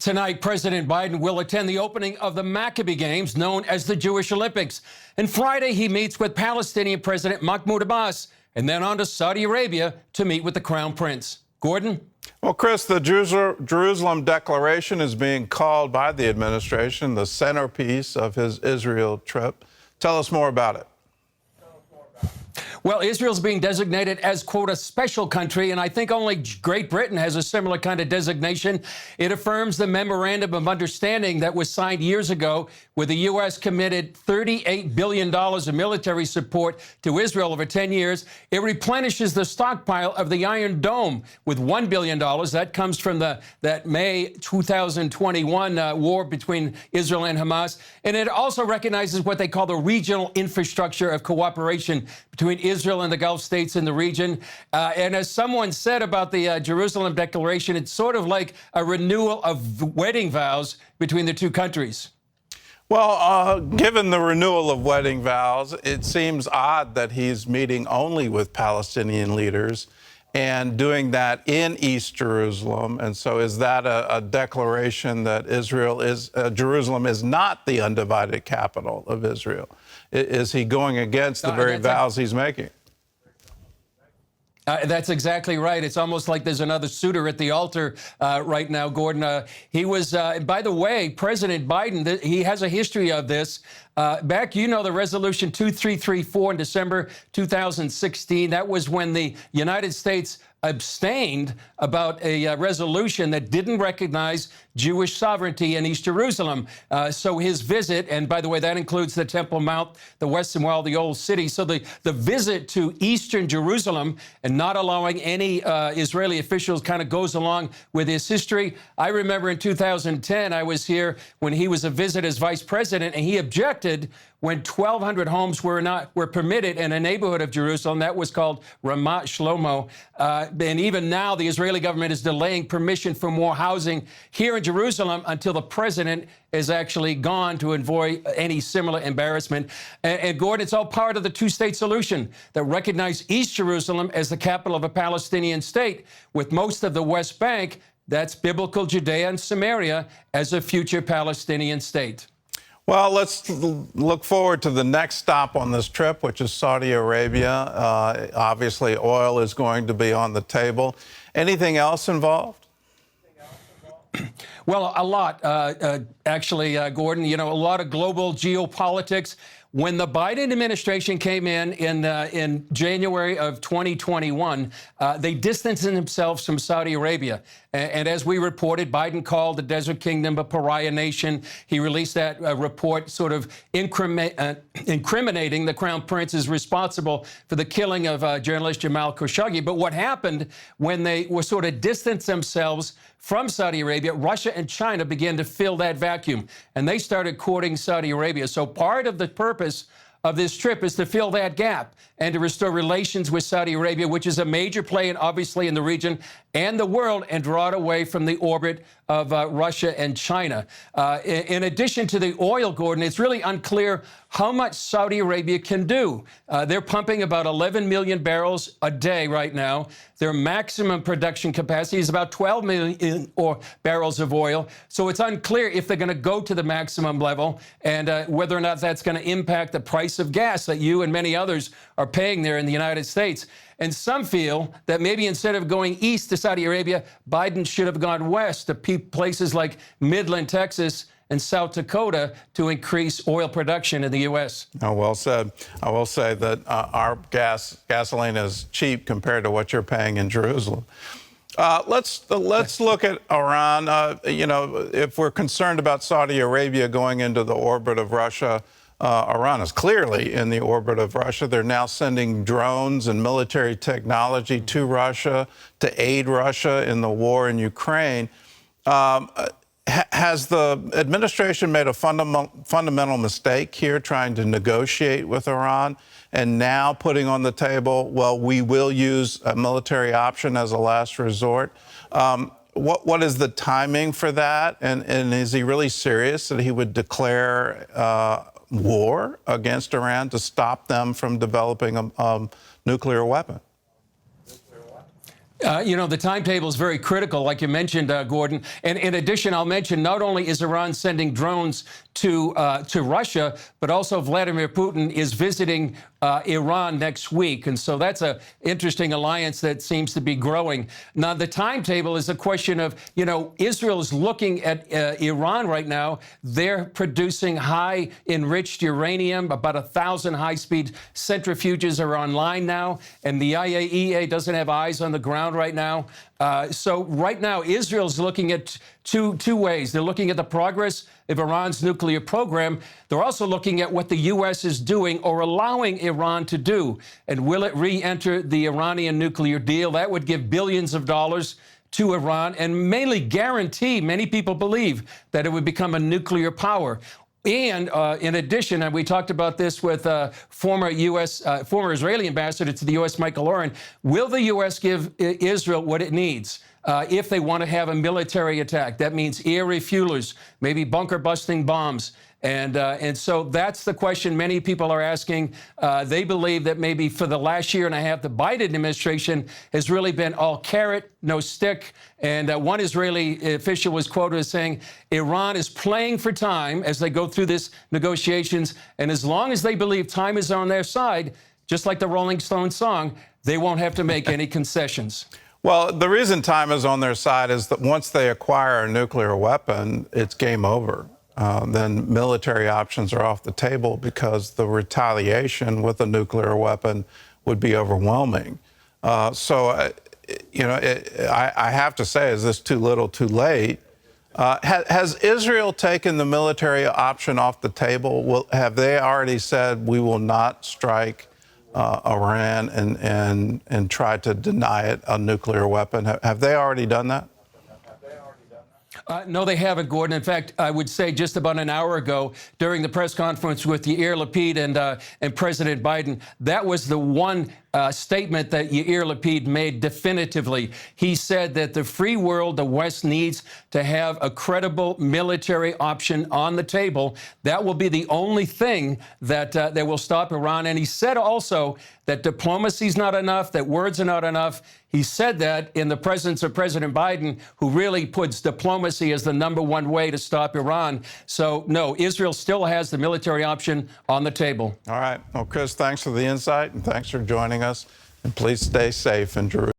Tonight, President Biden will attend the opening of the Maccabee Games, known as the Jewish Olympics. And Friday, he meets with Palestinian President Mahmoud Abbas, and then on to Saudi Arabia to meet with the Crown Prince. Gordon? Well, Chris, the Jerusalem Declaration is being called by the administration the centerpiece of his Israel trip. Tell us more about it. Well, Israel's being designated as, quote, a special country, and I think only Great Britain has a similar kind of designation. It affirms the memorandum of understanding that was signed years ago, where the U.S. committed $38 billion of military support to Israel over 10 years. It replenishes the stockpile of the Iron Dome with $1 billion. That comes from that May 2021 war between Israel and Hamas. And it also recognizes what they call the regional infrastructure of cooperation between Israel and the Gulf states in the region. And as someone said about the Jerusalem Declaration, it's sort of like a renewal of wedding vows between the two countries. Well, given the renewal of wedding vows, it seems odd that he's meeting only with Palestinian leaders and doing that in East Jerusalem. And so is that a declaration that Jerusalem is not the undivided capital of Israel? Is he going against the very vows he's making? That's exactly right. It's almost like there's another suitor at the altar right now, Gordon. He was, by the way, President Biden, he has a history of this. Back, the Resolution 2334 in December 2016, that was when the United States abstained about a resolution that didn't recognize Jewish sovereignty in East Jerusalem. So his visit, and by the way, that includes the Temple Mount, the Western Wall, the Old City. So the visit to Eastern Jerusalem and not allowing any Israeli officials kind of goes along with his history. I remember in 2010, I was here when he was a visit as vice president, and he objected when 1,200 homes were permitted in a neighborhood of Jerusalem that was called Ramat Shlomo. And even now, the Israeli government is delaying permission for more housing here in Jerusalem until the president is actually gone to avoid any similar embarrassment. And Gordon, it's all part of the two-state solution that recognized East Jerusalem as the capital of a Palestinian state, with most of the West Bank, that's biblical Judea and Samaria, as a future Palestinian state. Well, let's look forward to the next stop on this trip, which is Saudi Arabia. Obviously, oil is going to be on the table. Anything else involved? Well, a lot, actually, Gordon. A lot of global geopolitics. When the Biden administration came in January of 2021, they distanced themselves from Saudi Arabia. And as we reported, Biden called the Desert Kingdom a pariah nation. He released that report sort of incriminating the Crown Prince as responsible for the killing of journalist Jamal Khashoggi. But what happened when they were sort of distanced themselves from Saudi Arabia, Russia and China began to fill that vacuum, and they started courting Saudi Arabia. So part of the purpose of this trip is to fill that gap and to restore relations with Saudi Arabia, which is a major player, obviously, in the region and the world, and draw it away from the orbit of Russia and China. In addition to the oil, Gordon, it's really unclear how much Saudi Arabia can do. They're pumping about 11 million barrels a day right now. Their maximum production capacity is about 12 million barrels of oil. So it's unclear if they're going to go to the maximum level and whether or not that's going to impact the price of gas that you and many others are paying there in the United States. And some feel that maybe instead of going east to Saudi Arabia, Biden should have gone west to places like Midland, Texas, and South Dakota to increase oil production in the U.S. Oh, well said. I will say that our gasoline is cheap compared to what you're paying in Jerusalem. Let's look at Iran. If we're concerned about Saudi Arabia going into the orbit of Russia, Iran is clearly in the orbit of Russia. They're now sending drones and military technology to Russia to aid Russia in the war in Ukraine. Has the administration made a fundamental mistake here trying to negotiate with Iran and now putting on the table, well, we will use a military option as a last resort? What is the timing for that? And is he really serious that he would declare war against Iran to stop them from developing a nuclear weapon? The timetable is very critical, like you mentioned, Gordon. And in addition, I'll mention not only is Iran sending drones to Russia, but also Vladimir Putin is visiting Iran next week. And so that's an interesting alliance that seems to be growing. Now, the timetable is a question of, Israel is looking at Iran right now. They're producing high enriched uranium. About 1,000 high-speed centrifuges are online now. And the IAEA doesn't have eyes on the ground right now. So right now, Israel's looking at two ways. They're looking at the progress of Iran's nuclear program. They're also looking at what the U.S. is doing or allowing Iran to do. And will it re-enter the Iranian nuclear deal? That would give billions of dollars to Iran and mainly guarantee, many people believe, that it would become a nuclear power. And in addition, and we talked about this with former Israeli ambassador to the U.S., Michael Oren, will the U.S. give Israel what it needs if they want to have a military attack? That means air refuelers, maybe bunker-busting bombs. And so that's the question many people are asking. They believe that maybe for the last year and a half, the Biden administration has really been all carrot, no stick. And one Israeli official was quoted as saying, Iran is playing for time as they go through this negotiations. And as long as they believe time is on their side, just like the Rolling Stones song, they won't have to make any concessions. Well, the reason time is on their side is that once they acquire a nuclear weapon, it's game over. Then military options are off the table because the retaliation with a nuclear weapon would be overwhelming. I have to say, is this too little, too late? Has Israel taken the military option off the table? Have they already said we will not strike Iran and try to deny it a nuclear weapon? Have they already done that? No, they haven't, Gordon. In fact, I would say just about an hour ago during the press conference with Yair Lapid and President Biden, that was the one statement that Yair Lapid made definitively. He said that the free world, the West, needs to have a credible military option on the table. That will be the only thing that will stop Iran. And he said also that diplomacy is not enough, that words are not enough. He said that in the presence of President Biden, who really puts diplomacy as the #1 way to stop Iran. So, no, Israel still has the military option on the table. All right. Well, Chris, thanks for the insight and thanks for joining us. And please stay safe in Jerusalem.